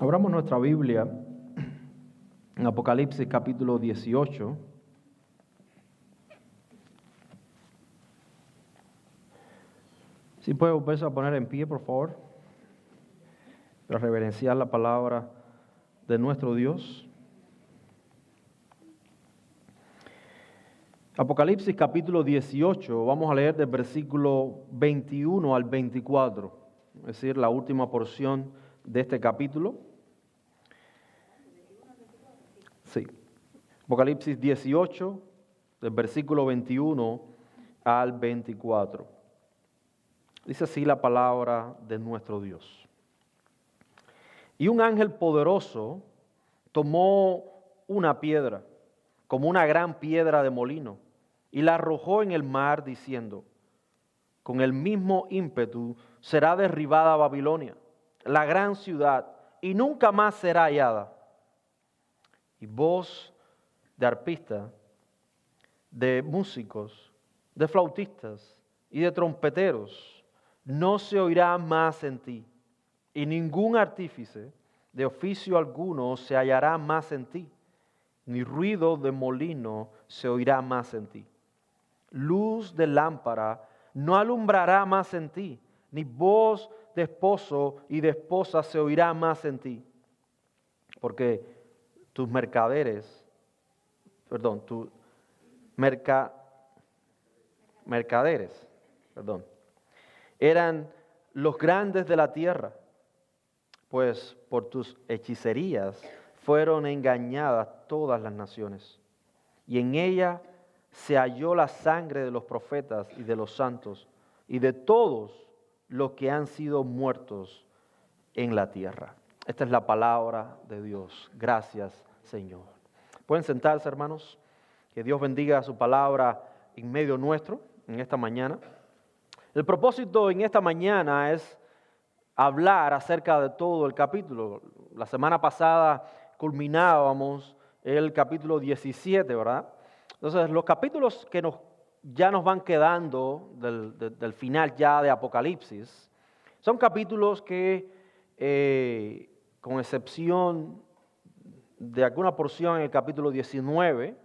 Abramos nuestra Biblia en Apocalipsis capítulo 18. Si puede volverse a poner en pie, por favor, para reverenciar la palabra de nuestro Dios. Apocalipsis capítulo 18, vamos a leer del versículo 21 al 24, es decir, la última porción de este capítulo. Sí, Apocalipsis 18, del versículo 21 al 24. Dice así la palabra de nuestro Dios. Y un ángel poderoso tomó una piedra, como una gran piedra de molino, y la arrojó en el mar, diciendo: con el mismo ímpetu será derribada Babilonia, la gran ciudad, y nunca más será hallada. Y voz de arpistas, de músicos, de flautistas y de trompeteros no se oirá más en ti, y ningún artífice de oficio alguno se hallará más en ti, ni ruido de molino se oirá más en ti. Luz de lámpara no alumbrará más en ti, ni voz de esposo y de esposa se oirá más en ti, porque tus mercaderes eran los grandes de la tierra, pues por tus hechicerías fueron engañadas todas las naciones, y en ella se halló la sangre de los profetas y de los santos y de todos los que han sido muertos en la tierra. Esta es la palabra de Dios. Gracias, Señor. Pueden sentarse, hermanos. Que Dios bendiga su palabra en medio nuestro en esta mañana. El propósito en esta mañana es hablar acerca de todo el capítulo. La semana pasada culminábamos el capítulo 17, ¿verdad? Entonces, los capítulos que ya nos van quedando del final ya de Apocalipsis son capítulos que, con excepción de alguna porción en el capítulo 19,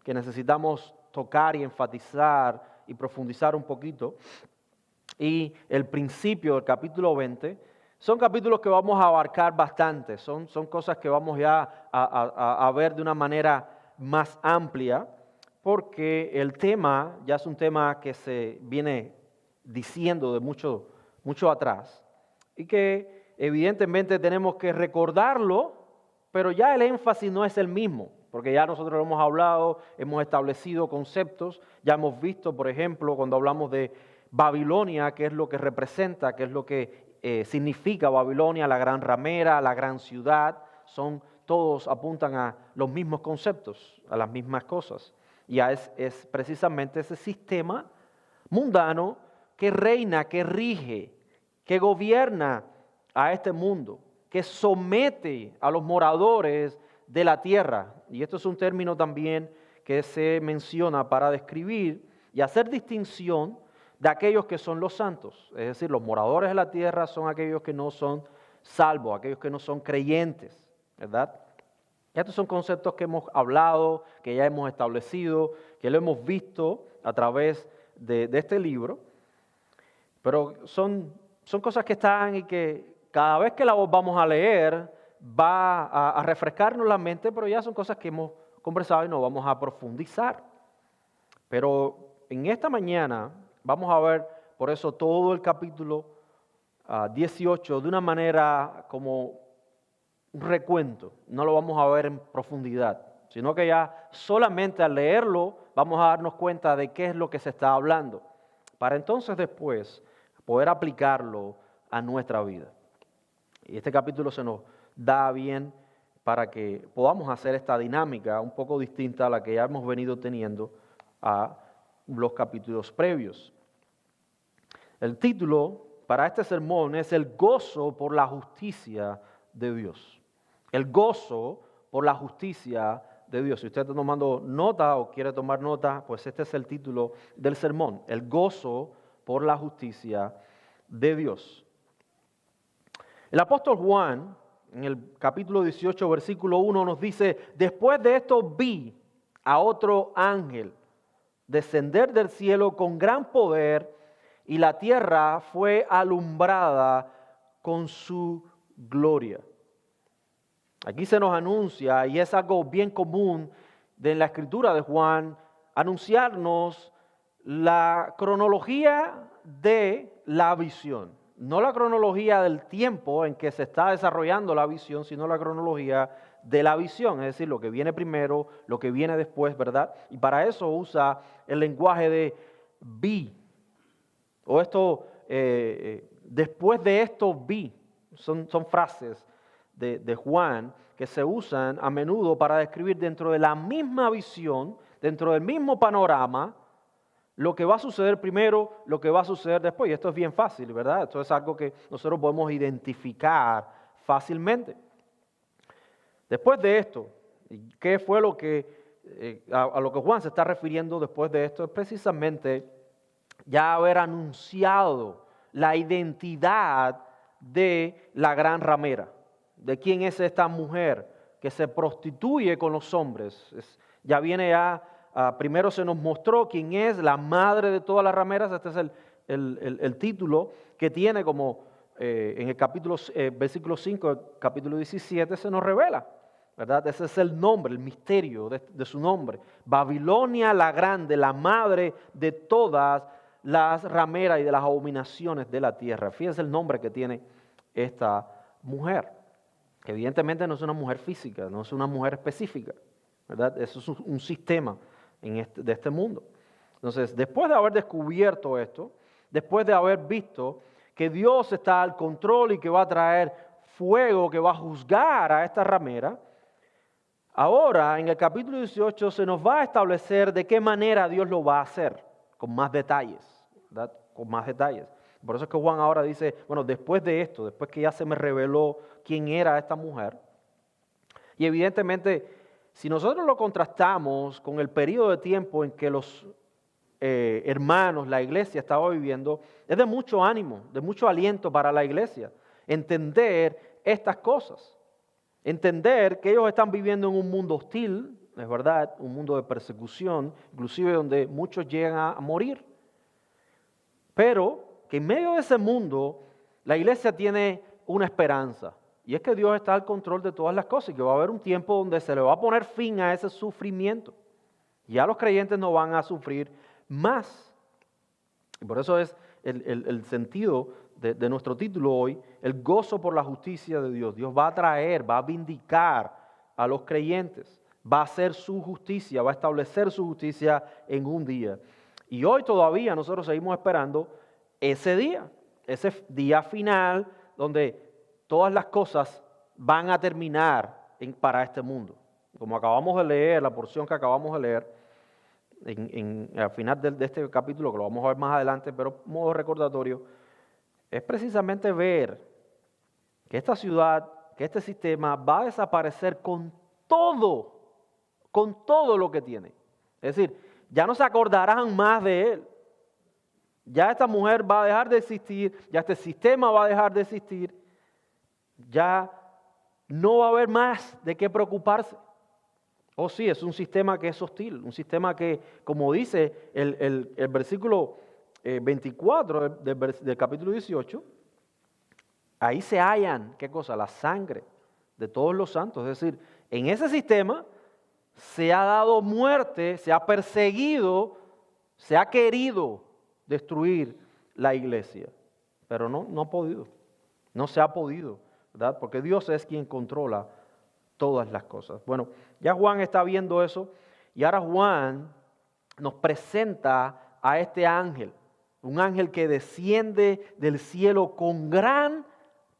que necesitamos tocar y enfatizar y profundizar un poquito, y el principio del capítulo 20, son capítulos que vamos a abarcar bastante, son cosas que vamos ya a ver de una manera más amplia, porque el tema ya es un tema que se viene diciendo de mucho atrás, y que evidentemente tenemos que recordarlo, pero ya el énfasis no es el mismo, porque ya nosotros lo hemos hablado, hemos establecido conceptos, ya hemos visto, por ejemplo, cuando hablamos de Babilonia, qué es lo que representa, qué es lo que significa Babilonia, la gran ramera, la gran ciudad, todos apuntan a los mismos conceptos, a las mismas cosas. Y es precisamente ese sistema mundano que reina, que rige, que gobierna a este mundo, que somete a los moradores de la tierra. Y esto es un término también que se menciona para describir y hacer distinción de aquellos que son los santos. Es decir, los moradores de la tierra son aquellos que no son salvos, aquellos que no son creyentes, ¿verdad? Estos son conceptos que hemos hablado, que ya hemos establecido, que lo hemos visto a través de este libro, pero son cosas que están y que cada vez que la vamos a leer va a refrescarnos la mente, pero ya son cosas que hemos conversado y no vamos a profundizar. Pero en esta mañana vamos a ver por eso todo el capítulo 18 de una manera como un recuento. No lo vamos a ver en profundidad, sino que ya solamente al leerlo vamos a darnos cuenta de qué es lo que se está hablando, para entonces después poder aplicarlo a nuestra vida. Y este capítulo se nos da bien para que podamos hacer esta dinámica un poco distinta a la que ya hemos venido teniendo a los capítulos previos. El título para este sermón es el gozo por la justicia de Dios. El gozo por la justicia de Dios. Si usted está tomando nota o quiere tomar nota, pues este es el título del sermón. El gozo por la justicia de Dios. El apóstol Juan en el capítulo 18, versículo 1, nos dice: después de esto vi a otro ángel descender del cielo con gran poder, y la tierra fue alumbrada con su gloria. Aquí se nos anuncia, y es algo bien común en la escritura de Juan, anunciarnos la cronología de la visión. No la cronología del tiempo en que se está desarrollando la visión, sino la cronología de la visión, es decir, lo que viene primero, lo que viene después, ¿verdad? Y para eso usa el lenguaje de vi, o esto, después de esto vi. Son frases de Juan que se usan a menudo para describir dentro de la misma visión, dentro del mismo panorama, lo que va a suceder primero, lo que va a suceder después. Y esto es bien fácil, ¿verdad? Esto es algo que nosotros podemos identificar fácilmente. Después de esto, ¿qué fue lo que a lo que Juan se está refiriendo después de esto? Es precisamente ya haber anunciado la identidad de la gran ramera, de quién es esta mujer que se prostituye con los hombres. Ya viene primero se nos mostró quién es la madre de todas las rameras. Este es el título que tiene como en el capítulo, versículo 5 del capítulo 17 se nos revela, ¿verdad? Ese es el nombre, el misterio de su nombre. Babilonia la grande, la madre de todas las rameras y de las abominaciones de la tierra. Fíjense el nombre que tiene esta mujer, que evidentemente no es una mujer física, no es una mujer específica, ¿verdad? Eso es un sistema de este mundo. Entonces, después de haber descubierto esto, después de haber visto que Dios está al control y que va a traer fuego, que va a juzgar a esta ramera, ahora en el capítulo 18 se nos va a establecer de qué manera Dios lo va a hacer, con más detalles, ¿verdad? Con más detalles. Por eso es que Juan ahora dice, bueno, después de esto, después que ya se me reveló quién era esta mujer, y evidentemente, si nosotros lo contrastamos con el periodo de tiempo en que los hermanos, la iglesia estaba viviendo, es de mucho ánimo, de mucho aliento para la iglesia, entender estas cosas, entender que ellos están viviendo en un mundo hostil, es verdad, un mundo de persecución, inclusive donde muchos llegan a morir, pero que en medio de ese mundo la iglesia tiene una esperanza, y es que Dios está al control de todas las cosas y que va a haber un tiempo donde se le va a poner fin a ese sufrimiento. Ya los creyentes no van a sufrir más. Y por eso es el sentido de nuestro título hoy, el gozo por la justicia de Dios. Dios va a traer, va a vindicar a los creyentes, va a hacer su justicia, va a establecer su justicia en un día. Y hoy todavía nosotros seguimos esperando ese día final donde todas las cosas van a terminar para este mundo. Como acabamos de leer, la porción que acabamos de leer, al final de este capítulo, que lo vamos a ver más adelante, pero modo recordatorio, es precisamente ver que esta ciudad, que este sistema va a desaparecer con todo lo que tiene. Es decir, ya no se acordarán más de él. Ya esta mujer va a dejar de existir, ya este sistema va a dejar de existir, ya no va a haber más de qué preocuparse. Oh sí, es un sistema que es hostil, un sistema que, como dice el versículo 24 del capítulo 18, ahí se hallan, ¿qué cosa? La sangre de todos los santos. Es decir, en ese sistema se ha dado muerte, se ha perseguido, se ha querido destruir la iglesia, pero no ha podido, no se ha podido, ¿verdad? Porque Dios es quien controla todas las cosas. Bueno, ya Juan está viendo eso y ahora Juan nos presenta a este ángel, un ángel que desciende del cielo con gran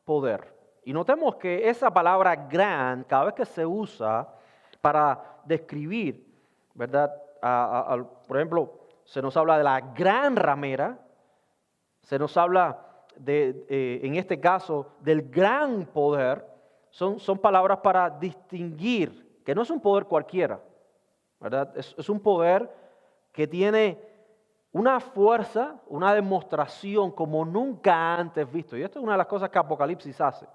poder. Y notemos que esa palabra gran, cada vez que se usa para describir, ¿verdad? Por ejemplo, se nos habla de la gran ramera, se nos habla en este caso, del gran poder. Son palabras para distinguir, que no es un poder cualquiera, ¿verdad? Es un poder que tiene una fuerza, una demostración como nunca antes visto. Y esto es una de las cosas que Apocalipsis hace.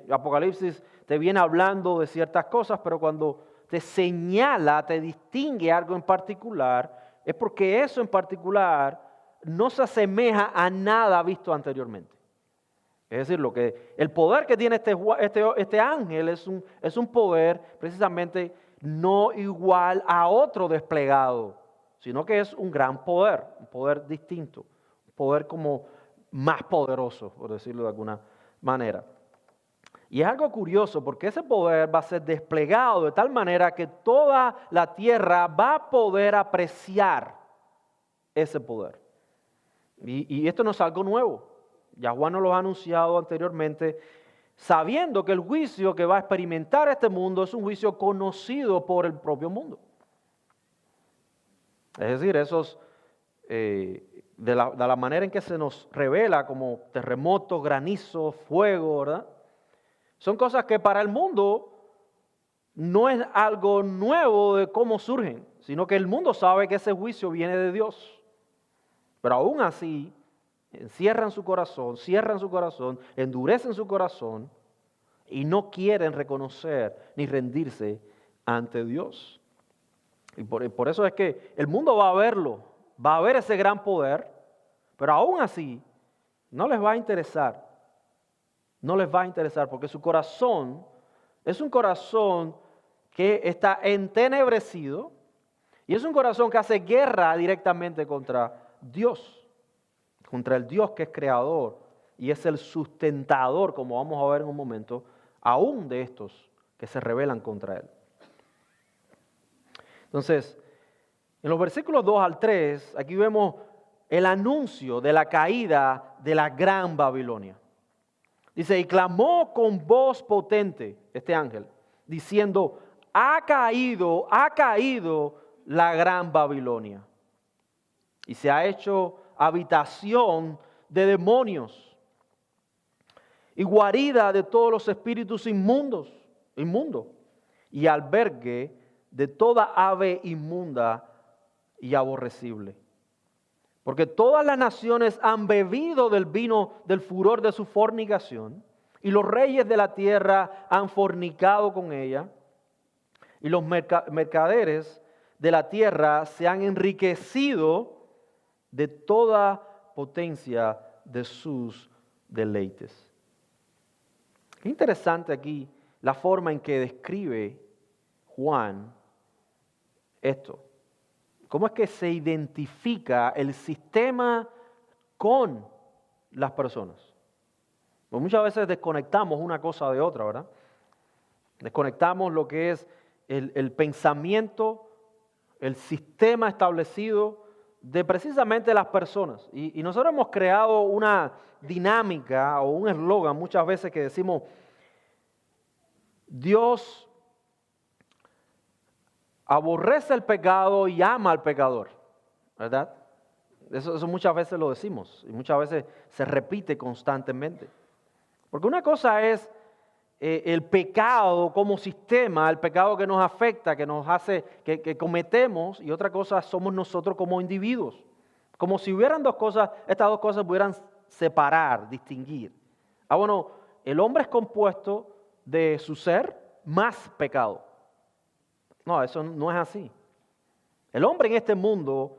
Apocalipsis te viene hablando de ciertas cosas, pero cuando te señala, te distingue algo en particular, es porque eso en particular no se asemeja a nada visto anteriormente. Es decir, el poder que tiene este ángel es un poder precisamente no igual a otro desplegado, sino que es un gran poder, un poder distinto, un poder como más poderoso, por decirlo de alguna manera. Y es algo curioso porque ese poder va a ser desplegado de tal manera que toda la tierra va a poder apreciar ese poder. Y esto no es algo nuevo. Ya Juan nos lo ha anunciado anteriormente, sabiendo que el juicio que va a experimentar este mundo es un juicio conocido por el propio mundo. Es decir, de la manera en que se nos revela como terremotos, granizo, fuego, ¿verdad? Son cosas que para el mundo no es algo nuevo de cómo surgen, sino que el mundo sabe que ese juicio viene de Dios. Pero aún así, cierran su corazón, endurecen su corazón y no quieren reconocer ni rendirse ante Dios. Y por eso es que el mundo va a verlo, va a ver ese gran poder, pero aún así no les va a interesar. No les va a interesar porque su corazón es un corazón que está entenebrecido y es un corazón que hace guerra directamente contra Dios. Contra el Dios que es creador y es el sustentador, como vamos a ver en un momento, aún de estos que se rebelan contra Él. Entonces, en los versículos 2 al 3, aquí vemos el anuncio de la caída de la gran Babilonia. Dice, y clamó con voz potente este ángel, diciendo, ha caído la gran Babilonia. Y se ha hecho habitación de demonios y guarida de todos los espíritus inmundos y albergue de toda ave inmunda y aborrecible. Porque todas las naciones han bebido del vino del furor de su fornicación y los reyes de la tierra han fornicado con ella y los mercaderes de la tierra se han enriquecido de toda potencia de sus deleites. Qué interesante aquí la forma en que describe Juan esto. ¿Cómo es que se identifica el sistema con las personas? Pues muchas veces desconectamos una cosa de otra, ¿verdad? Desconectamos lo que es el pensamiento, el sistema establecido de precisamente las personas. Y nosotros hemos creado una dinámica o un eslogan muchas veces que decimos, Dios aborrece el pecado y ama al pecador, ¿verdad? Eso muchas veces lo decimos y muchas veces se repite constantemente. Porque una cosa es el pecado como sistema, el pecado que nos afecta, que nos hace, que cometemos, y otra cosa somos nosotros como individuos. Como si hubieran dos cosas, estas dos cosas pudieran separar, distinguir. Bueno, el hombre es compuesto de su ser más pecado. No, eso no es así. El hombre en este mundo,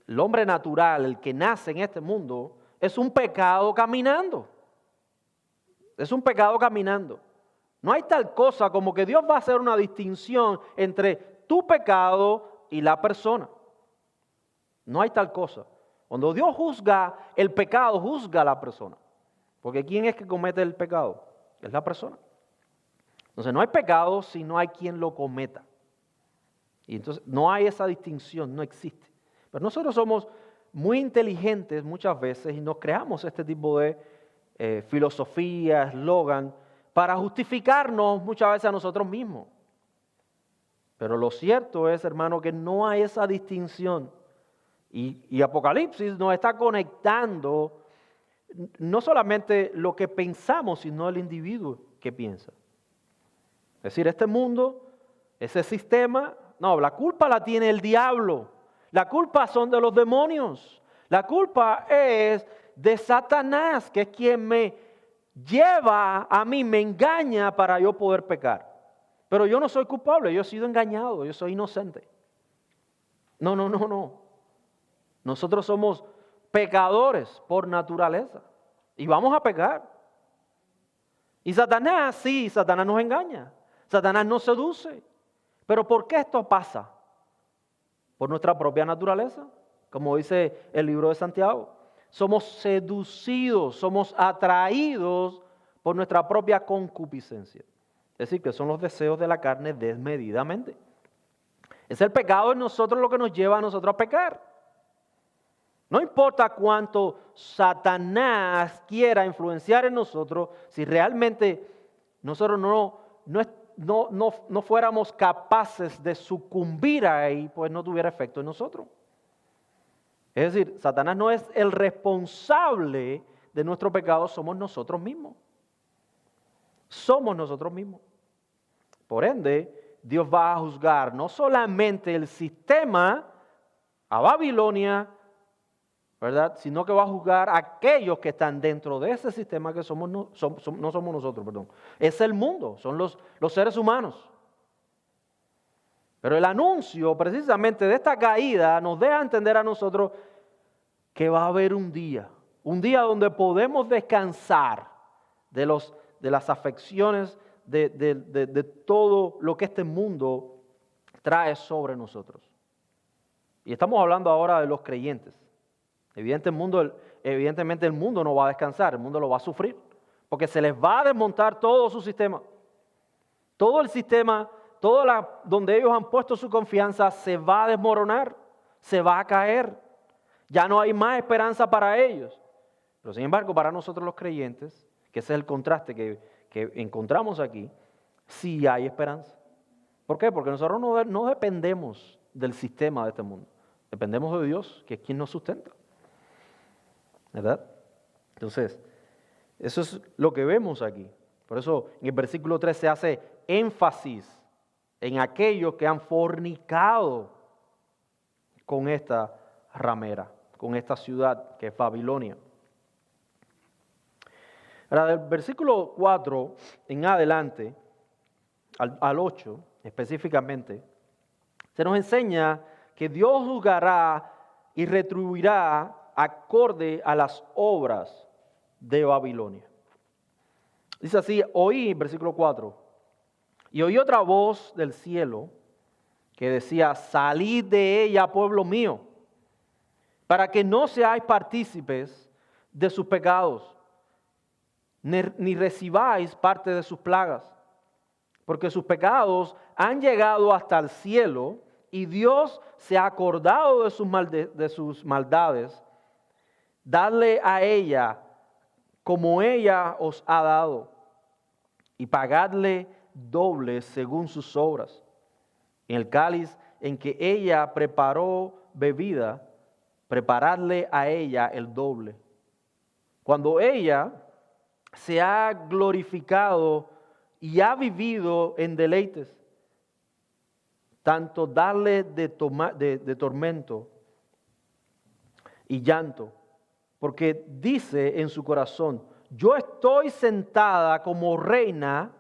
el hombre natural, el que nace en este mundo, es un pecado caminando. Es un pecado caminando. No hay tal cosa como que Dios va a hacer una distinción entre tu pecado y la persona. No hay tal cosa. Cuando Dios juzga el pecado, juzga a la persona. Porque ¿quién es que comete el pecado? Es la persona. Entonces no hay pecado si no hay quien lo cometa. Y entonces no hay esa distinción, no existe. Pero nosotros somos muy inteligentes muchas veces y nos creamos este tipo de filosofía, eslogan, para justificarnos muchas veces a nosotros mismos. Pero lo cierto es, hermano, que no hay esa distinción. Y Apocalipsis nos está conectando no solamente lo que pensamos, sino el individuo que piensa. Es decir, este mundo, ese sistema, no, la culpa la tiene el diablo. La culpa son de los demonios. La culpa es de Satanás, que es quien me lleva a mí, me engaña para yo poder pecar. Pero yo no soy culpable, yo he sido engañado, yo soy inocente. No. Nosotros somos pecadores por naturaleza y vamos a pecar. Y Satanás nos engaña. Satanás nos seduce. Pero ¿por qué esto pasa? Por nuestra propia naturaleza, como dice el libro de Santiago. Somos seducidos, somos atraídos por nuestra propia concupiscencia. Es decir, que son los deseos de la carne desmedidamente. Es el pecado en nosotros lo que nos lleva a nosotros a pecar. No importa cuánto Satanás quiera influenciar en nosotros, si realmente nosotros no fuéramos capaces de sucumbir ahí, pues no tuviera efecto en nosotros. Es decir, Satanás no es el responsable de nuestro pecado, somos nosotros mismos. Somos nosotros mismos. Por ende, Dios va a juzgar no solamente el sistema a Babilonia, ¿verdad? Sino que va a juzgar a aquellos que están dentro de ese sistema que no somos nosotros, perdón. Es el mundo, son los seres humanos. Pero el anuncio precisamente de esta caída nos deja entender a nosotros que va a haber un día donde podemos descansar de las afecciones de todo lo que este mundo trae sobre nosotros. Y estamos hablando ahora de los creyentes. Evidentemente el mundo no va a descansar, el mundo lo va a sufrir, porque se les va a desmontar todo su sistema. Todo el sistema, donde ellos han puesto su confianza, se va a desmoronar, se va a caer. Ya no hay más esperanza para ellos. Pero sin embargo, para nosotros los creyentes, que ese es el contraste que encontramos aquí, sí hay esperanza. ¿Por qué? Porque nosotros no dependemos del sistema de este mundo. Dependemos de Dios, que es quien nos sustenta. ¿Verdad? Entonces, eso es lo que vemos aquí. Por eso en el versículo 3 se hace énfasis en aquellos que han fornicado con esta ramera, con esta ciudad que es Babilonia. Ahora, del versículo 4 en adelante, al 8 específicamente, se nos enseña que Dios juzgará y retribuirá acorde a las obras de Babilonia. Dice así, oí, versículo 4, y oí otra voz del cielo que decía, salid de ella, pueblo mío, para que no seáis partícipes de sus pecados, ni recibáis parte de sus plagas, porque sus pecados han llegado hasta el cielo, y Dios se ha acordado de sus maldades. Dadle a ella como ella os ha dado, y pagadle doble según sus obras. En el cáliz en que ella preparó bebida, preparadle a ella el doble. Cuando ella se ha glorificado y ha vivido en deleites, tanto darle de tormento y llanto, porque dice en su corazón, yo estoy sentada como reina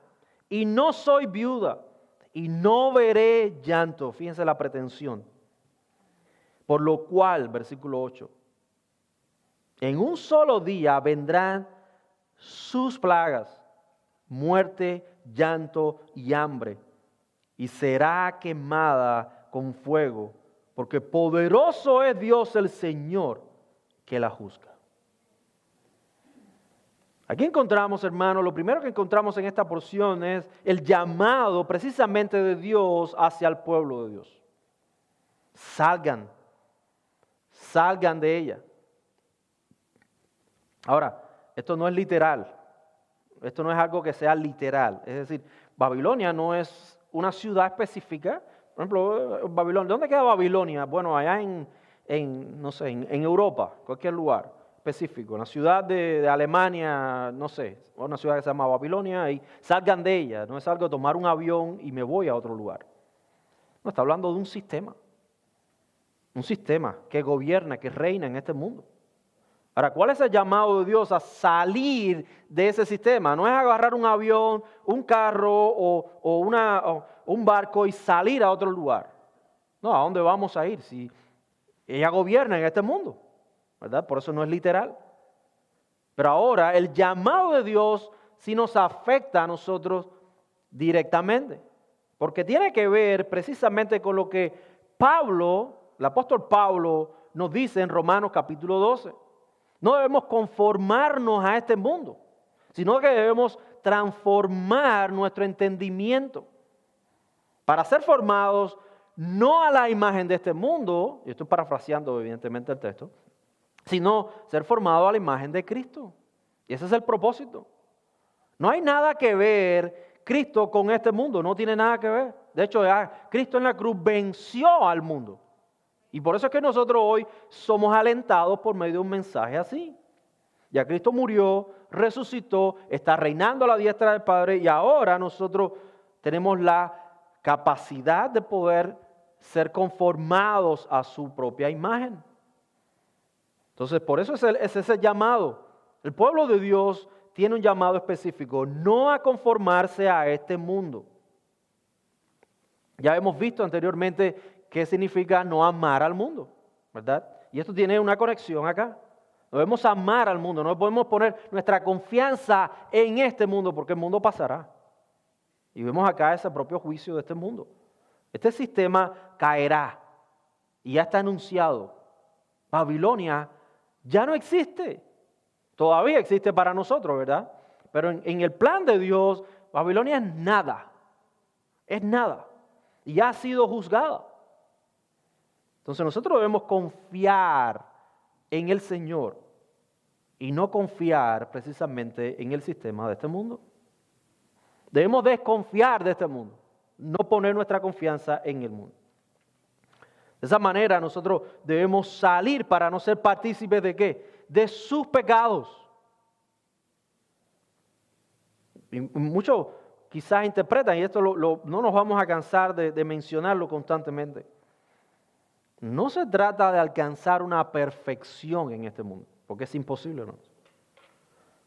y no soy viuda y no veré llanto. Fíjense la pretensión. Por lo cual, versículo 8, en un solo día vendrán sus plagas, muerte, llanto y hambre, y será quemada con fuego, porque poderoso es Dios el Señor que la juzga. Aquí encontramos, hermanos, lo primero que encontramos en esta porción es el llamado precisamente de Dios hacia el pueblo de Dios. Salgan de ella. Ahora, esto no es literal, esto no es algo que sea literal, es decir, Babilonia no es una ciudad específica. Por ejemplo, Babilonia, ¿dónde queda Babilonia? Bueno, allá en Europa, cualquier lugar específico, una ciudad de Alemania, no sé, una ciudad que se llama Babilonia, y salgan de ella, no es algo de tomar un avión y me voy a otro lugar. No, está hablando de un sistema que gobierna, que reina en este mundo. Ahora, ¿cuál es el llamado de Dios a salir de ese sistema? No es agarrar un avión, un carro o un barco y salir a otro lugar. No, ¿a dónde vamos a ir si ella gobierna en este mundo? ¿Verdad? Por eso no es literal. Pero ahora el llamado de Dios sí nos afecta a nosotros directamente. Porque tiene que ver precisamente con lo que el apóstol Pablo nos dice en Romanos capítulo 12. No debemos conformarnos a este mundo, sino que debemos transformar nuestro entendimiento para ser formados no a la imagen de este mundo, y estoy parafraseando evidentemente el texto, sino ser formados a la imagen de Cristo. Y ese es el propósito. No hay nada que ver Cristo con este mundo, no tiene nada que ver. De hecho, Cristo en la cruz venció al mundo. Y por eso es que nosotros hoy somos alentados por medio de un mensaje así. Ya Cristo murió, resucitó, está reinando a la diestra del Padre y ahora nosotros tenemos la capacidad de poder ser conformados a su propia imagen. Entonces, por eso es ese llamado. El pueblo de Dios tiene un llamado específico, no a conformarse a este mundo. Ya hemos visto anteriormente qué significa no amar al mundo, ¿verdad? Y esto tiene una conexión acá. No debemos amar al mundo, no podemos poner nuestra confianza en este mundo porque el mundo pasará. Y vemos acá ese propio juicio de este mundo. Este sistema caerá y ya está anunciado. Babilonia ya no existe. Todavía existe para nosotros, ¿verdad? Pero en el plan de Dios, Babilonia es nada. Es nada. Y ya ha sido juzgada. Entonces nosotros debemos confiar en el Señor y no confiar precisamente en el sistema de este mundo. Debemos desconfiar de este mundo, no poner nuestra confianza en el mundo. De esa manera nosotros debemos salir para no ser partícipes de ¿qué? De sus pecados. Y muchos quizás interpretan, y esto no nos vamos a cansar de mencionarlo constantemente. No se trata de alcanzar una perfección en este mundo, porque es imposible, ¿no?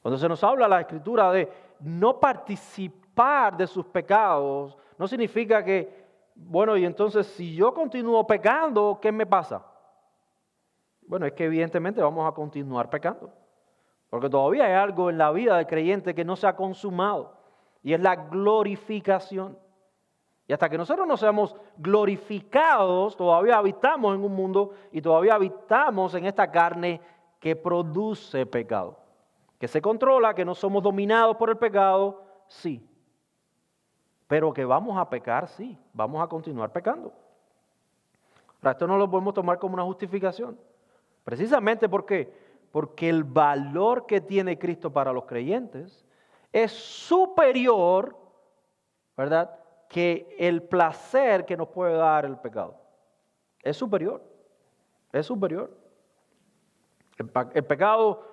Cuando se nos habla la Escritura de no participar de sus pecados, no significa que, bueno, y entonces si yo continúo pecando, ¿qué me pasa? Bueno, es que evidentemente vamos a continuar pecando, porque todavía hay algo en la vida del creyente que no se ha consumado, y es la glorificación. Y hasta que nosotros no seamos glorificados, todavía habitamos en un mundo y todavía habitamos en esta carne que produce pecado. Que se controla, que no somos dominados por el pecado, sí. Pero que vamos a pecar, sí. Vamos a continuar pecando. Ahora, esto no lo podemos tomar como una justificación. Precisamente porque el valor que tiene Cristo para los creyentes es superior, ¿verdad?, que el placer que nos puede dar el pecado. Es superior. Es superior. El pecado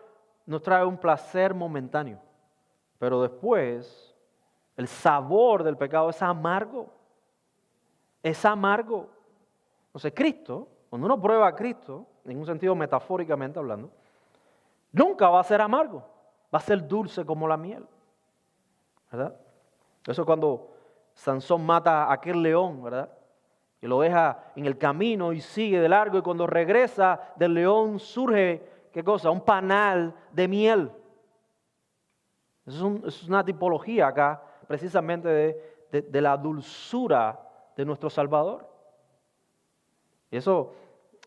nos trae un placer momentáneo, pero después el sabor del pecado es amargo. Es amargo. Entonces Cristo, cuando uno prueba a Cristo, en un sentido metafóricamente hablando, nunca va a ser amargo. Va a ser dulce como la miel. ¿Verdad? Eso cuando Sansón mata a aquel león, ¿verdad? Y lo deja en el camino y sigue de largo, y cuando regresa del león surge, ¿qué cosa? Un panal de miel. Eso es una tipología acá, precisamente de la dulzura de nuestro Salvador. Y eso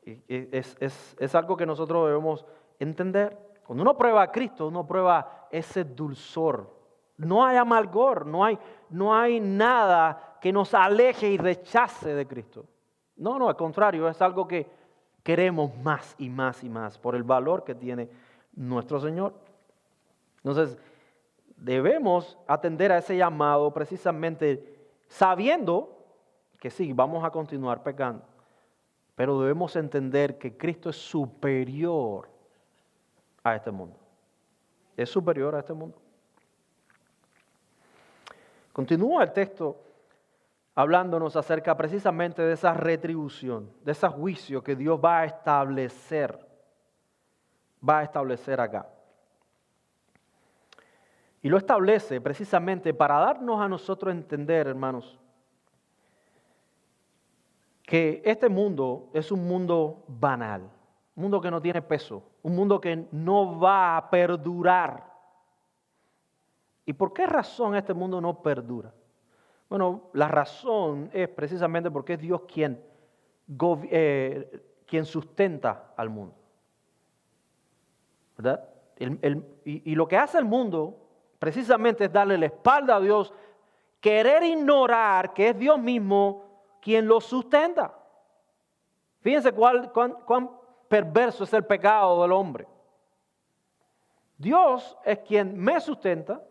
es algo que nosotros debemos entender. Cuando uno prueba a Cristo, uno prueba ese dulzor. No hay amargor, no hay nada que nos aleje y rechace de Cristo. No, al contrario, es algo que queremos más y más y más por el valor que tiene nuestro Señor. Entonces, debemos atender a ese llamado precisamente sabiendo que sí, vamos a continuar pecando, pero debemos entender que Cristo es superior a este mundo. Es superior a este mundo. Continúa el texto hablándonos acerca precisamente de esa retribución, de ese juicio que Dios va a establecer. va a establecer acá. Y lo establece precisamente para darnos a nosotros a entender, hermanos, que este mundo es un mundo banal, un mundo que no tiene peso, un mundo que no va a perdurar. ¿Y por qué razón este mundo no perdura? Bueno, la razón es precisamente porque es Dios quien sustenta al mundo, ¿verdad? Y lo que hace el mundo precisamente es darle la espalda a Dios, querer ignorar que es Dios mismo quien lo sustenta. Fíjense cuán perverso es el pecado del hombre. Dios es quien me sustenta,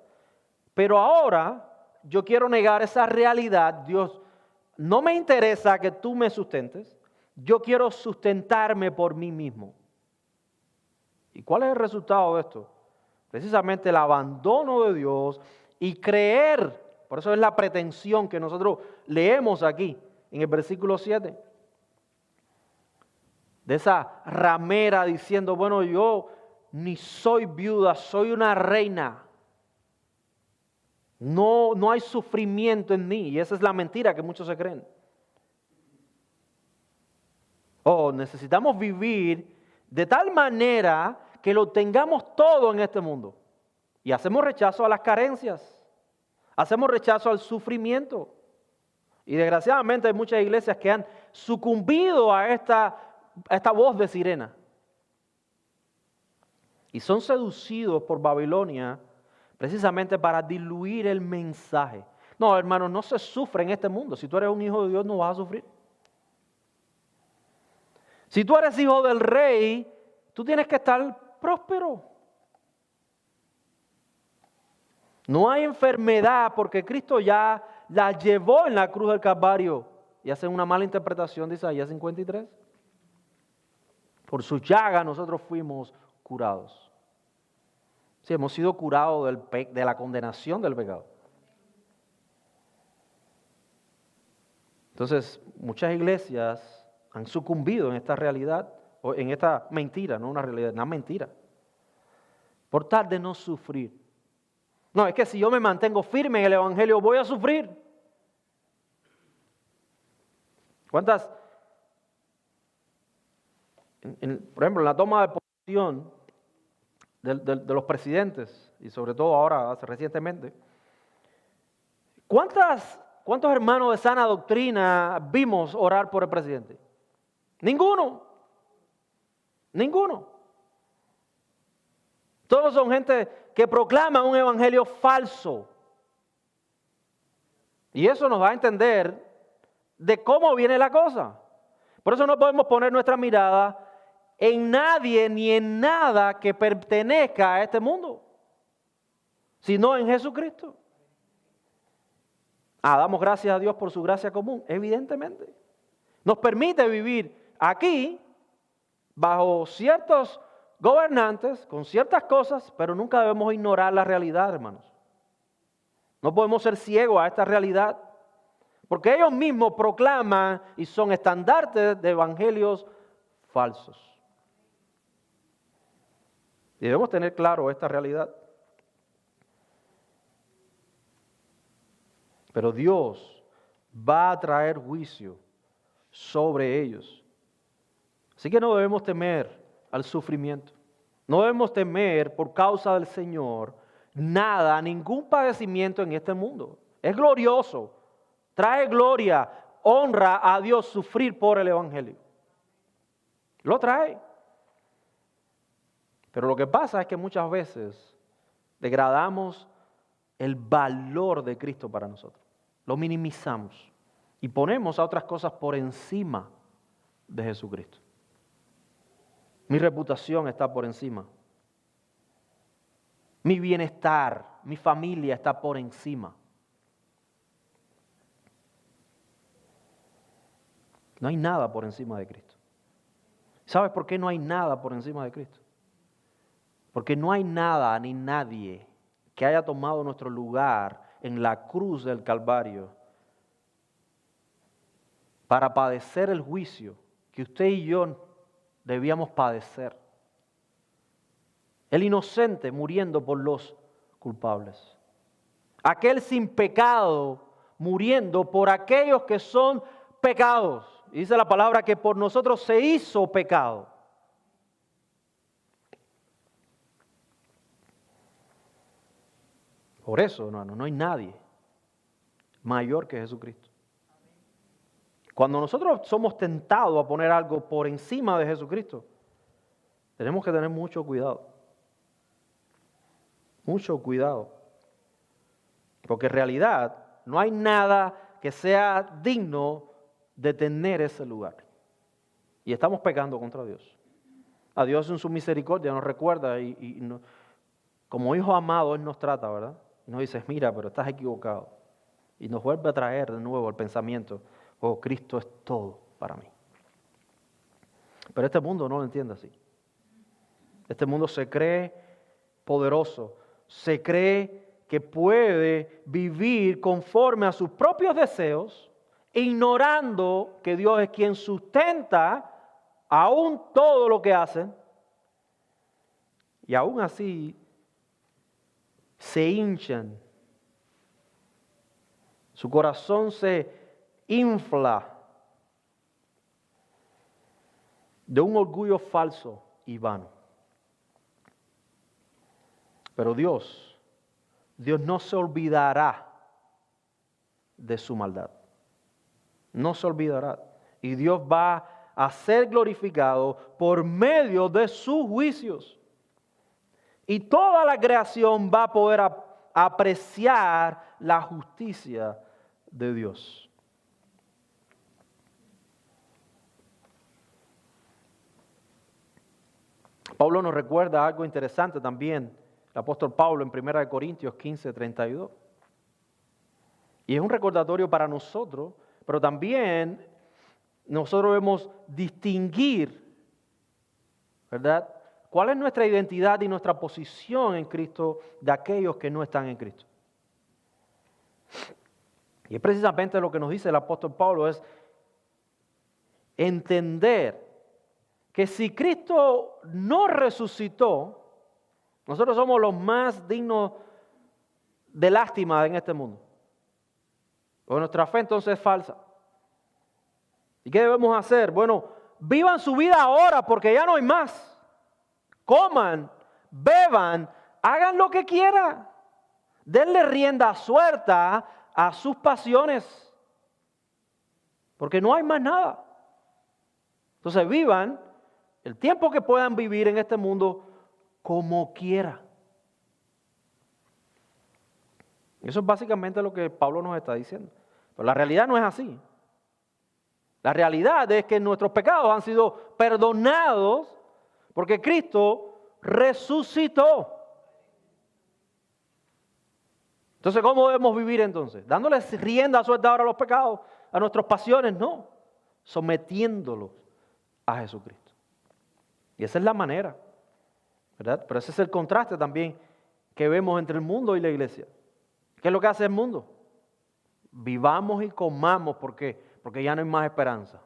pero ahora yo quiero negar esa realidad. Dios, no me interesa que tú me sustentes, yo quiero sustentarme por mí mismo. ¿Y cuál es el resultado de esto? Precisamente el abandono de Dios y creer. Por eso es la pretensión que nosotros leemos aquí en el versículo 7. De esa ramera diciendo, bueno, yo ni soy viuda, soy una reina. No hay sufrimiento en mí. Y esa es la mentira que muchos se creen. Necesitamos vivir de tal manera que lo tengamos todo en este mundo. Y hacemos rechazo a las carencias. Hacemos rechazo al sufrimiento. Y desgraciadamente hay muchas iglesias que han sucumbido a esta voz de sirena. Y son seducidos por Babilonia precisamente para diluir el mensaje. No, hermanos, no se sufre en este mundo. Si tú eres un hijo de Dios, no vas a sufrir. Si tú eres hijo del rey, tú tienes que estar próspero. No hay enfermedad porque Cristo ya la llevó en la cruz del Calvario. Y hacen una mala interpretación de Isaías 53. Por su llaga nosotros fuimos curados. Sí, hemos sido curados de la condenación del pecado. Entonces, muchas iglesias han sucumbido en esta realidad, o en esta mentira, no una realidad, una mentira, por tal de no sufrir. No, es que si yo me mantengo firme en el Evangelio, voy a sufrir. ¿Cuántas? Por ejemplo, en la toma de posición de los presidentes, y sobre todo ahora, recientemente, ¿cuántos hermanos de sana doctrina vimos orar por el presidente? Ninguno. Ninguno. Todos son gente que proclama un evangelio falso. Y eso nos va a entender de cómo viene la cosa. Por eso no podemos poner nuestra mirada en nadie ni en nada que pertenezca a este mundo, sino en Jesucristo. Damos gracias a Dios por su gracia común, evidentemente. Nos permite vivir aquí bajo ciertos gobernantes, con ciertas cosas, pero nunca debemos ignorar la realidad, hermanos. No podemos ser ciegos a esta realidad, porque ellos mismos proclaman y son estandartes de evangelios falsos. Y debemos tener claro esta realidad. Pero Dios va a traer juicio sobre ellos. Así que no debemos temer al sufrimiento. No debemos temer por causa del Señor nada, ningún padecimiento en este mundo. Es glorioso, trae gloria, honra a Dios sufrir por el Evangelio. Lo trae. Pero lo que pasa es que muchas veces degradamos el valor de Cristo para nosotros. Lo minimizamos y ponemos a otras cosas por encima de Jesucristo. Mi reputación está por encima. Mi bienestar, mi familia está por encima. No hay nada por encima de Cristo. ¿Sabes por qué no hay nada por encima de Cristo? Porque no hay nada ni nadie que haya tomado nuestro lugar en la cruz del Calvario para padecer el juicio que usted y yo debíamos padecer. El inocente muriendo por los culpables. Aquel sin pecado muriendo por aquellos que son pecados. Y dice la palabra que por nosotros se hizo pecado. Por eso, hermano, no hay nadie mayor que Jesucristo. Cuando nosotros somos tentados a poner algo por encima de Jesucristo, tenemos que tener mucho cuidado. Mucho cuidado. Porque en realidad no hay nada que sea digno de tener ese lugar. Y estamos pecando contra Dios. A Dios en su misericordia nos recuerda y como hijo amado Él nos trata, ¿verdad? Y nos dice, mira, pero estás equivocado. Y nos vuelve a traer de nuevo el pensamiento, oh, Cristo es todo para mí. Pero este mundo no lo entiende así. Este mundo se cree poderoso, se cree que puede vivir conforme a sus propios deseos, ignorando que Dios es quien sustenta aún todo lo que hacen. Y aún así se hinchan. Su corazón se infla de un orgullo falso y vano. Pero Dios no se olvidará de su maldad. No se olvidará. Y Dios va a ser glorificado por medio de sus juicios. Y toda la creación va a poder apreciar la justicia de Dios. Pablo nos recuerda algo interesante también. El apóstol Pablo en 1 Corintios 15:32. Y es un recordatorio para nosotros, pero también nosotros debemos distinguir, ¿verdad?, cuál es nuestra identidad y nuestra posición en Cristo de aquellos que no están en Cristo. Y es precisamente lo que nos dice el apóstol Pablo, es entender que si Cristo no resucitó, nosotros somos los más dignos de lástima en este mundo. Porque nuestra fe entonces es falsa. ¿Y qué debemos hacer? Bueno, vivan su vida ahora porque ya no hay más. Coman, beban, hagan lo que quieran. Denle rienda suelta a sus pasiones. Porque no hay más nada. Entonces vivan el tiempo que puedan vivir en este mundo como quiera. Eso es básicamente lo que Pablo nos está diciendo. Pero la realidad no es así. La realidad es que nuestros pecados han sido perdonados porque Cristo resucitó. Entonces, ¿cómo debemos vivir entonces? ¿Dándoles rienda suelta ahora a los pecados, a nuestras pasiones? No, sometiéndolos a Jesucristo. Y esa es la manera, ¿verdad? Pero ese es el contraste también que vemos entre el mundo y la iglesia. ¿Qué es lo que hace el mundo? Vivamos y comamos, ¿por qué? Porque ya no hay más esperanza.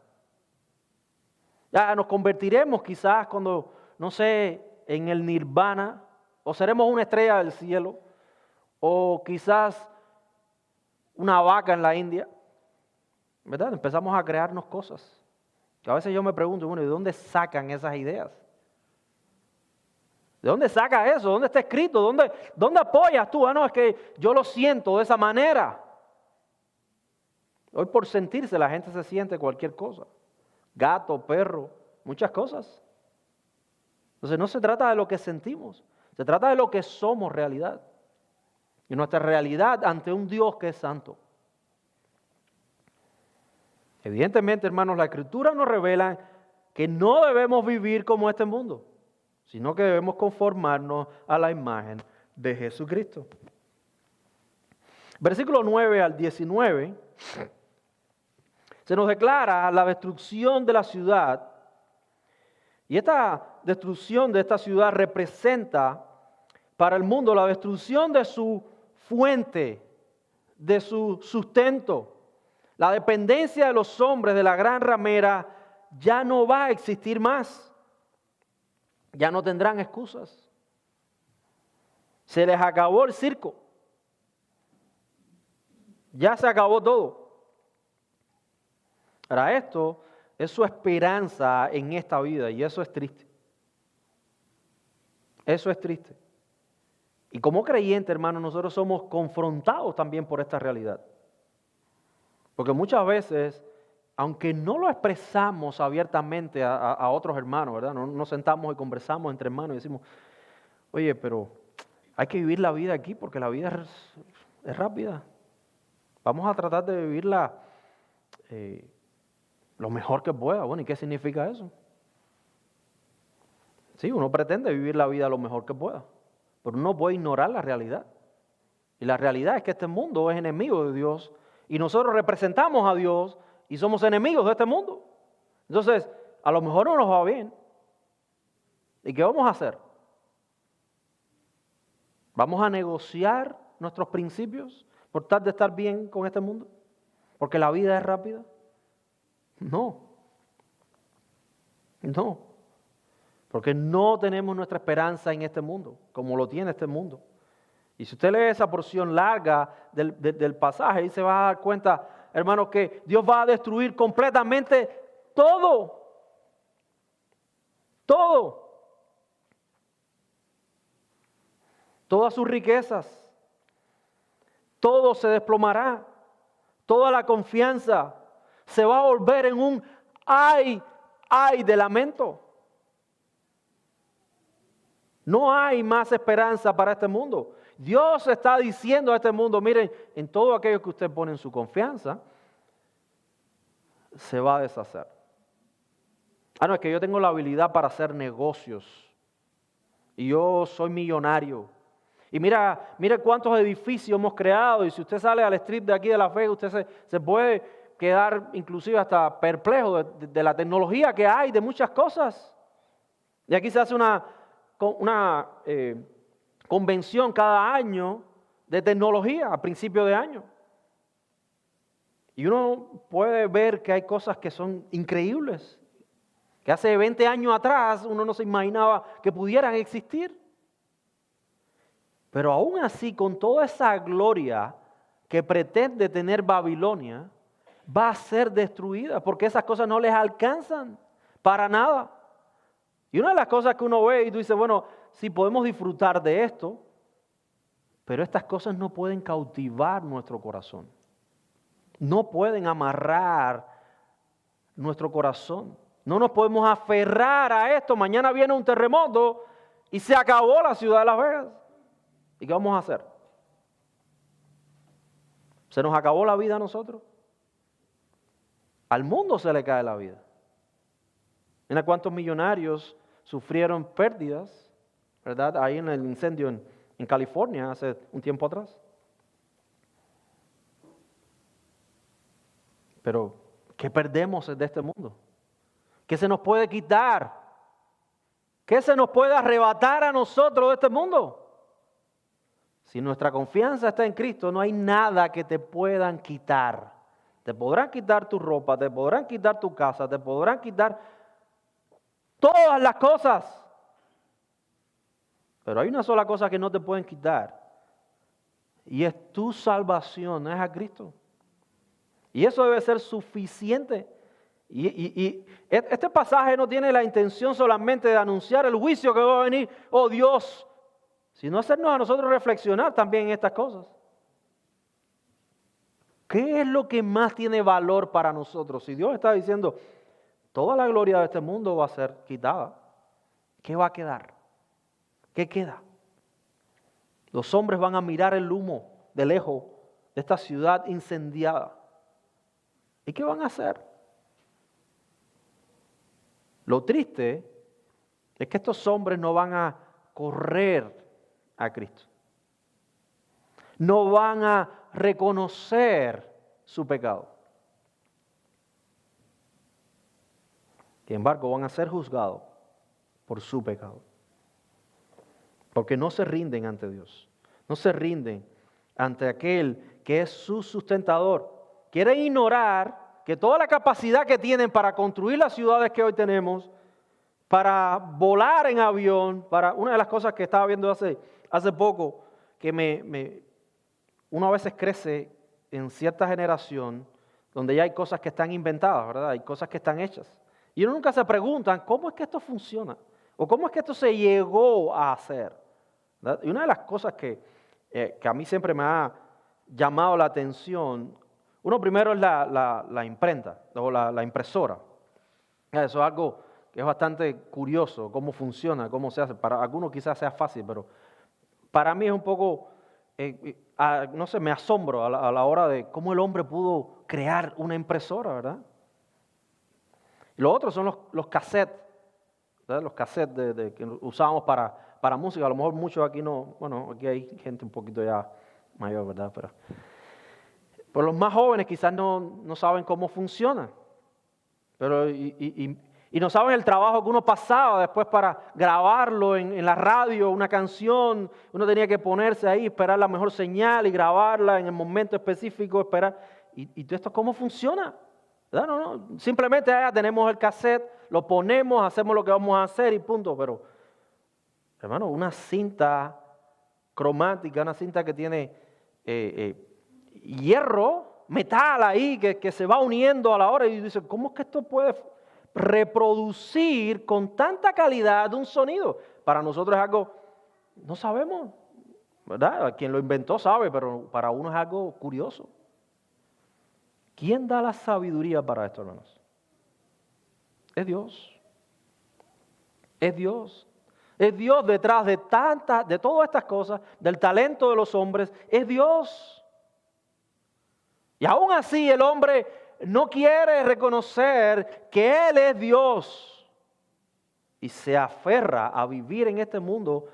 Ya nos convertiremos quizás cuando, no sé, en el nirvana, o seremos una estrella del cielo, o quizás una vaca en la India, ¿verdad? Empezamos a crearnos cosas. A veces yo me pregunto, bueno, ¿de dónde sacan esas ideas? ¿De dónde saca eso? ¿Dónde está escrito? ¿Dónde apoyas tú? Ah, no, es que yo lo siento de esa manera. Hoy por sentirse la gente se siente cualquier cosa. Gato, perro, muchas cosas. Entonces no se trata de lo que sentimos, se trata de lo que somos realidad. Y nuestra realidad ante un Dios que es santo. Evidentemente, hermanos, la Escritura nos revela que no debemos vivir como este mundo, sino que debemos conformarnos a la imagen de Jesucristo. Versículo 9 al 19, se nos declara la destrucción de la ciudad. Y esta destrucción de esta ciudad representa para el mundo la destrucción de su fuente, de su sustento. La dependencia de los hombres de la gran ramera ya no va a existir más. Ya no tendrán excusas. Se les acabó el circo. Ya se acabó todo. Ahora, esto es su esperanza en esta vida y eso es triste. Eso es triste. Y como creyentes, hermanos, nosotros somos confrontados también por esta realidad. Porque muchas veces, aunque no lo expresamos abiertamente a otros hermanos, ¿verdad? Nos sentamos y conversamos entre hermanos y decimos, oye, pero hay que vivir la vida aquí porque la vida es rápida. Vamos a tratar de vivirla lo mejor que pueda. Bueno, ¿y qué significa eso? Sí, uno pretende vivir la vida lo mejor que pueda, pero uno puede ignorar la realidad. Y la realidad es que este mundo es enemigo de Dios y nosotros representamos a Dios y somos enemigos de este mundo. Entonces, a lo mejor no nos va bien. ¿Y qué vamos a hacer? ¿Vamos a negociar nuestros principios por tal de estar bien con este mundo? ¿Porque la vida es rápida? No. No. Porque no tenemos nuestra esperanza en este mundo, como lo tiene este mundo. Y si usted lee esa porción larga del pasaje, ahí se va a dar cuenta, hermanos, que Dios va a destruir completamente todo. Todo. Todas sus riquezas. Todo se desplomará. Toda la confianza se va a volver en un ay de lamento. No hay más esperanza para este mundo. Dios está diciendo a este mundo, miren, en todo aquello que usted pone en su confianza, se va a deshacer. No, es que yo tengo la habilidad para hacer negocios. Y yo soy millonario. Y mira cuántos edificios hemos creado. Y si usted sale al strip de aquí de Las Vegas, usted se puede quedar inclusive hasta perplejo de la tecnología que hay, de muchas cosas. Y aquí se hace una convención cada año de tecnología a principio de año. Y uno puede ver que hay cosas que son increíbles, que hace 20 años atrás uno no se imaginaba que pudieran existir. Pero aún así, con toda esa gloria que pretende tener Babilonia, va a ser destruida porque esas cosas no les alcanzan para nada. Y una de las cosas que uno ve y tú dices, bueno, sí podemos disfrutar de esto, pero estas cosas no pueden cautivar nuestro corazón. No pueden amarrar nuestro corazón. No nos podemos aferrar a esto. Mañana viene un terremoto y se acabó la ciudad de Las Vegas. ¿Y qué vamos a hacer? ¿Se nos acabó la vida a nosotros? Al mundo se le cae la vida. Mira cuántos millonarios sufrieron pérdidas, ¿verdad? Ahí en el incendio en California hace un tiempo atrás. Pero, ¿qué perdemos de este mundo? ¿Qué se nos puede quitar? ¿Qué se nos puede arrebatar a nosotros de este mundo? Si nuestra confianza está en Cristo, no hay nada que te puedan quitar. Te podrán quitar tu ropa, te podrán quitar tu casa, te podrán quitar todas las cosas. Pero hay una sola cosa que no te pueden quitar. Y es tu salvación, es a Cristo. Y eso debe ser suficiente. Y este pasaje no tiene la intención solamente de anunciar el juicio que va a venir, oh Dios, sino hacernos a nosotros reflexionar también en estas cosas. ¿Qué es lo que más tiene valor para nosotros? Si Dios está diciendo, toda la gloria de este mundo va a ser quitada, ¿qué va a quedar? ¿Qué queda? Los hombres van a mirar el humo de lejos de esta ciudad incendiada. ¿Y qué van a hacer? Lo triste es que estos hombres no van a correr a Cristo. No van a reconocer su pecado. Sin embargo, van a ser juzgados por su pecado. Porque no se rinden ante Dios. No se rinden ante aquel que es su sustentador. Quieren ignorar que toda la capacidad que tienen para construir las ciudades que hoy tenemos, para volar en avión, para una de las cosas que estaba viendo hace hace poco que uno a veces crece en cierta generación donde ya hay cosas que están inventadas, ¿verdad? Hay cosas que están hechas. Y uno nunca se pregunta, ¿cómo es que esto funciona? ¿O cómo es que esto se llegó a hacer? ¿Verdad? Y una de las cosas que a mí siempre me ha llamado la atención, uno primero es la imprenta o la impresora. Eso es algo que es bastante curioso, cómo funciona, cómo se hace. Para algunos quizás sea fácil, pero para mí es un poco, no sé, me asombro a la hora de cómo el hombre pudo crear una impresora, ¿verdad? Y lo otro son los cassettes, ¿verdad? Los cassettes que usábamos para música. A lo mejor muchos aquí no, bueno, aquí hay gente un poquito ya mayor, ¿verdad? Pero los más jóvenes quizás no saben cómo funciona. Pero y no saben el trabajo que uno pasaba después para grabarlo en la radio, una canción. Uno tenía que ponerse ahí, esperar la mejor señal y grabarla en el momento específico, esperar. ¿Y todo esto cómo funciona? ¿Verdad? No. Simplemente ya tenemos el cassette, lo ponemos, hacemos lo que vamos a hacer y punto. Pero, hermano, una cinta cromática, una cinta que tiene hierro, metal ahí, que se va uniendo a la hora y dice, ¿cómo es que esto puede reproducir con tanta calidad un sonido? Para nosotros es algo, no sabemos, ¿verdad? Quien lo inventó sabe, pero para uno es algo curioso. ¿Quién da la sabiduría para esto, hermanos? Es Dios. Es Dios. Es Dios detrás de todas estas cosas, del talento de los hombres, es Dios. Y aún así el hombre no quiere reconocer que Él es Dios y se aferra a vivir en este mundo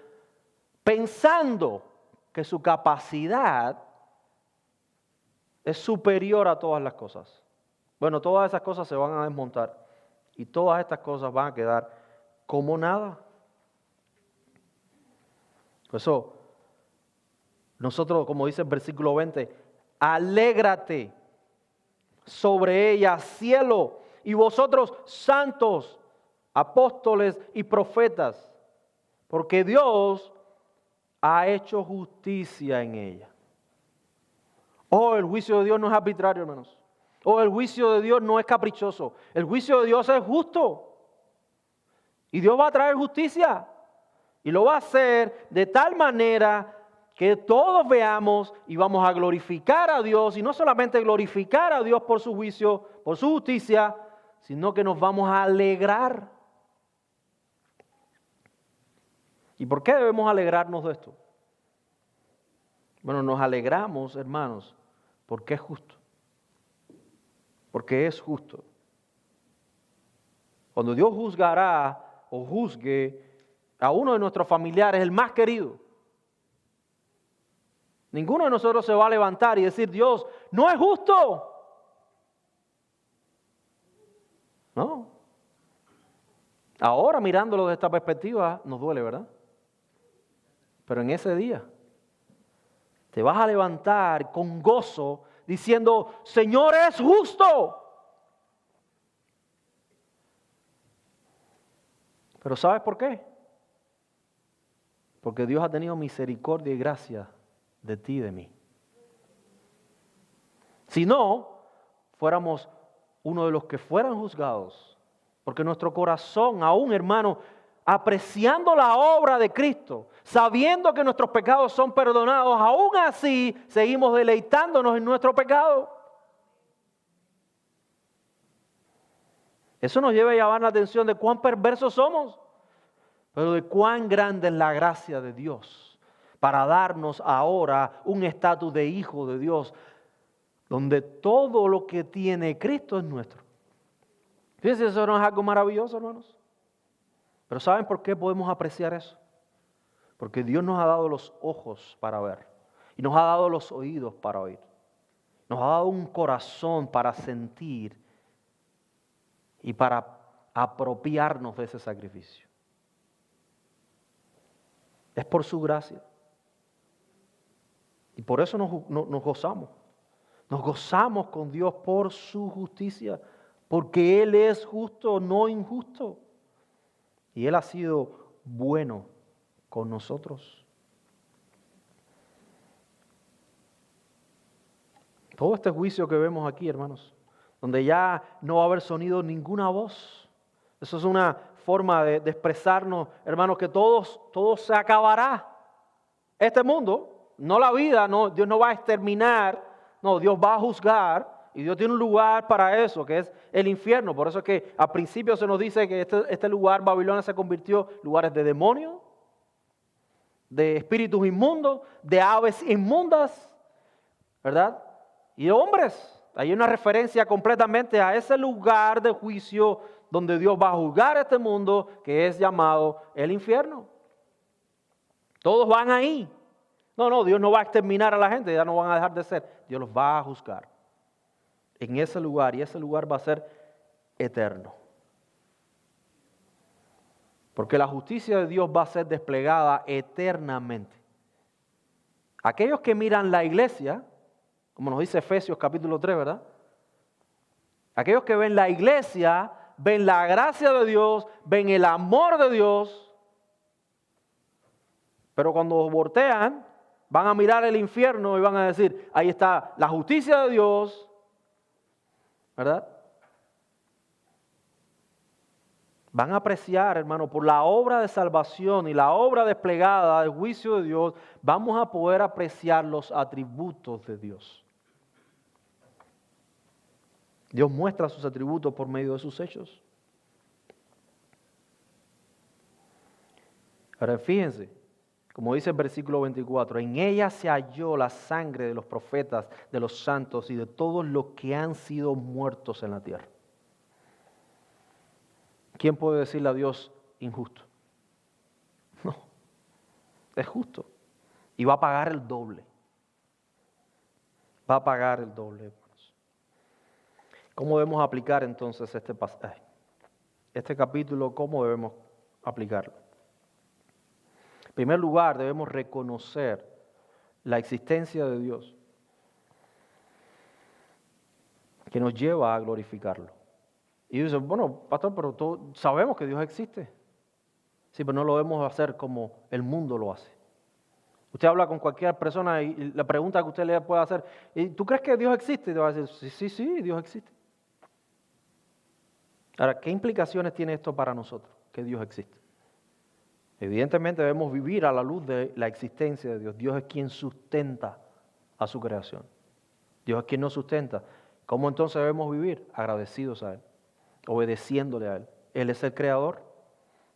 pensando que su capacidad es superior a todas las cosas. Bueno, todas esas cosas se van a desmontar y todas estas cosas van a quedar como nada. Por eso, nosotros, como dice el versículo 20, alégrate sobre ella, cielo, y vosotros santos, apóstoles y profetas, porque Dios ha hecho justicia en ella. Oh, el juicio de Dios no es arbitrario, hermanos. Oh, el juicio de Dios no es caprichoso. El juicio de Dios es justo. Y Dios va a traer justicia. Y lo va a hacer de tal manera que todos veamos y vamos a glorificar a Dios. Y no solamente glorificar a Dios por su juicio, por su justicia, sino que nos vamos a alegrar. ¿Y por qué debemos alegrarnos de esto? Bueno, nos alegramos, hermanos, porque es justo. Porque es justo. Cuando Dios juzgará o juzgue a uno de nuestros familiares, el más querido, ninguno de nosotros se va a levantar y decir, Dios, no es justo. No. Ahora mirándolo desde esta perspectiva nos duele, ¿verdad? Pero en ese día te vas a levantar con gozo diciendo, Señor es justo. Pero ¿sabes por qué? Porque Dios ha tenido misericordia y gracia de ti y de mí. Si no, fuéramos uno de los que fueran juzgados, porque nuestro corazón, aún hermano, apreciando la obra de Cristo, sabiendo que nuestros pecados son perdonados, aún así seguimos deleitándonos en nuestro pecado. Eso nos lleva a llamar la atención de cuán perversos somos, pero de cuán grande es la gracia de Dios para darnos ahora un estatus de hijo de Dios, donde todo lo que tiene Cristo es nuestro. Fíjense, eso no es algo maravilloso, hermanos. Pero ¿saben por qué podemos apreciar eso? Porque Dios nos ha dado los ojos para ver y nos ha dado los oídos para oír. Nos ha dado un corazón para sentir y para apropiarnos de ese sacrificio. Es por su gracia. Y por eso nos gozamos. Nos gozamos con Dios por su justicia, porque Él es justo, no injusto. Y Él ha sido bueno con nosotros. Todo este juicio que vemos aquí, hermanos, donde ya no va a haber sonido, ninguna voz. Eso es una forma de expresarnos, hermanos, que todo se acabará. Este mundo, no la vida, no, Dios no va a exterminar, no, Dios va a juzgar y Dios tiene un lugar para eso, que es el infierno. Por eso es que al principio se nos dice que este lugar, Babilonia, se convirtió en lugares de demonios, de espíritus inmundos, de aves inmundas, ¿verdad? Y de hombres. Hay una referencia completamente a ese lugar de juicio donde Dios va a juzgar este mundo, que es llamado el infierno. Todos van ahí. No, Dios no va a exterminar a la gente, ya no van a dejar de ser. Dios los va a juzgar en ese lugar, y ese lugar va a ser eterno. Porque la justicia de Dios va a ser desplegada eternamente. Aquellos que miran la iglesia, como nos dice Efesios capítulo 3, ¿verdad? Aquellos que ven la iglesia, ven la gracia de Dios, ven el amor de Dios, pero cuando voltean, van a mirar el infierno y van a decir, ahí está la justicia de Dios, ¿verdad? Van a apreciar, hermano, por la obra de salvación y la obra desplegada del juicio de Dios, vamos a poder apreciar los atributos de Dios. Dios muestra sus atributos por medio de sus hechos. Ahora fíjense, como dice el versículo 24, en ella se halló la sangre de los profetas, de los santos y de todos los que han sido muertos en la tierra. ¿Quién puede decirle a Dios injusto? No, es justo. Y va a pagar el doble. Va a pagar el doble, hermanos. ¿Cómo debemos aplicar entonces este pasaje? Este capítulo, ¿cómo debemos aplicarlo? En primer lugar, debemos reconocer la existencia de Dios, que nos lleva a glorificarlo. Y dice, bueno, pastor, pero todos sabemos que Dios existe. Sí, pero no lo debemos hacer como el mundo lo hace. Usted habla con cualquier persona y la pregunta que usted le puede hacer, ¿y tú crees que Dios existe? Y te va a decir, sí, Dios existe. Ahora, ¿qué implicaciones tiene esto para nosotros, que Dios existe? Evidentemente debemos vivir a la luz de la existencia de Dios. Dios es quien sustenta a su creación. Dios es quien nos sustenta. ¿Cómo entonces debemos vivir? Agradecidos a Él, obedeciéndole a Él. Él es el creador,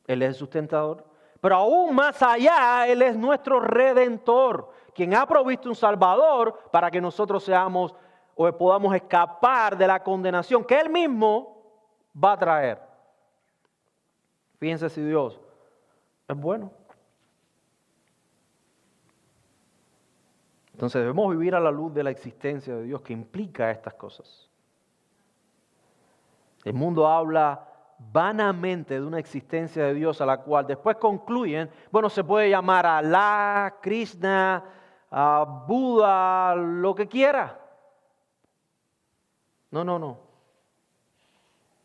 Él es el sustentador, pero aún más allá, Él es nuestro redentor, quien ha provisto un Salvador para que nosotros seamos o podamos escapar de la condenación que Él mismo va a traer. Fíjense si Dios es bueno. Entonces debemos vivir a la luz de la existencia de Dios, que implica estas cosas. El mundo habla vanamente de una existencia de Dios a la cual después concluyen, bueno, se puede llamar a Alá, Krishna, a Buda, lo que quiera. No.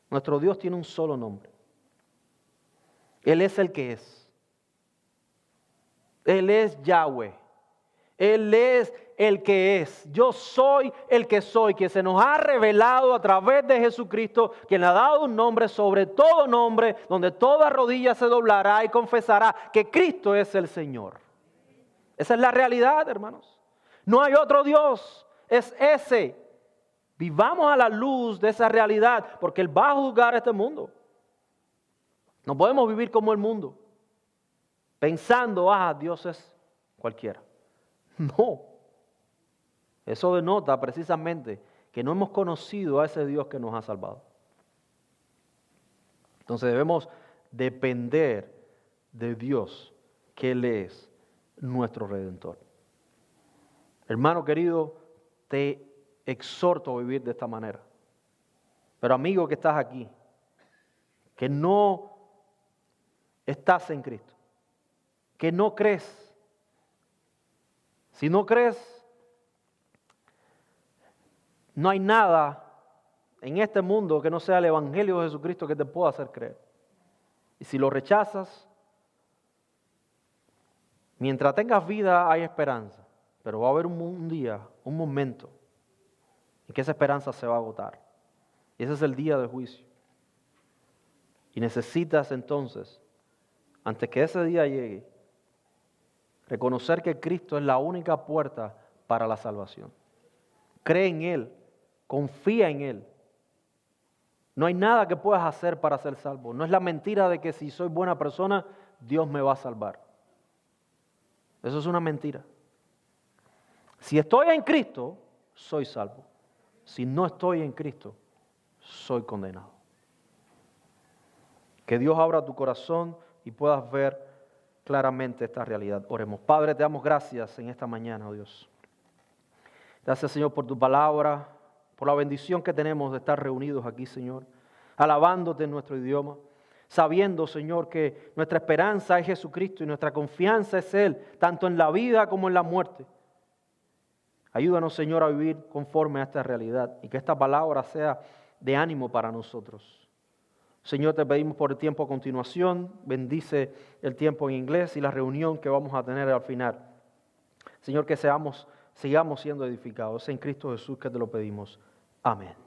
Nuestro Dios tiene un solo nombre. Él es el que es. Él es Yahweh. Él es el que es. Yo soy el que soy, que se nos ha revelado a través de Jesucristo, quien le ha dado un nombre sobre todo nombre, donde toda rodilla se doblará y confesará que Cristo es el Señor. Esa es la realidad, hermanos. No hay otro Dios, es ese. Vivamos a la luz de esa realidad, porque Él va a juzgar este mundo. No podemos vivir como el mundo, pensando, Dios es cualquiera. No. Eso denota precisamente que no hemos conocido a ese Dios que nos ha salvado. Entonces debemos depender de Dios, que Él es nuestro Redentor. Hermano querido, te exhorto a vivir de esta manera. Pero amigo que estás aquí, que no estás en Cristo, que no crees. Si no crees, no hay nada en este mundo que no sea el Evangelio de Jesucristo que te pueda hacer creer. Y si lo rechazas, mientras tengas vida hay esperanza, pero va a haber un día, un momento, y que esa esperanza se va a agotar. Y ese es el día del juicio. Y necesitas entonces, antes que ese día llegue, reconocer que Cristo es la única puerta para la salvación. Cree en Él, confía en Él. No hay nada que puedas hacer para ser salvo. No es la mentira de que si soy buena persona, Dios me va a salvar. Eso es una mentira. Si estoy en Cristo, soy salvo. Si no estoy en Cristo, soy condenado. Que Dios abra tu corazón y puedas ver claramente esta realidad. Oremos. Padre, te damos gracias en esta mañana, oh Dios. Gracias, Señor, por tu palabra, por la bendición que tenemos de estar reunidos aquí, Señor, alabándote en nuestro idioma, sabiendo, Señor, que nuestra esperanza es Jesucristo y nuestra confianza es Él, tanto en la vida como en la muerte. Ayúdanos, Señor, a vivir conforme a esta realidad y que esta palabra sea de ánimo para nosotros. Señor, te pedimos por el tiempo a continuación, bendice el tiempo en inglés y la reunión que vamos a tener al final. Señor, que sigamos siendo edificados. En Cristo Jesús que te lo pedimos. Amén.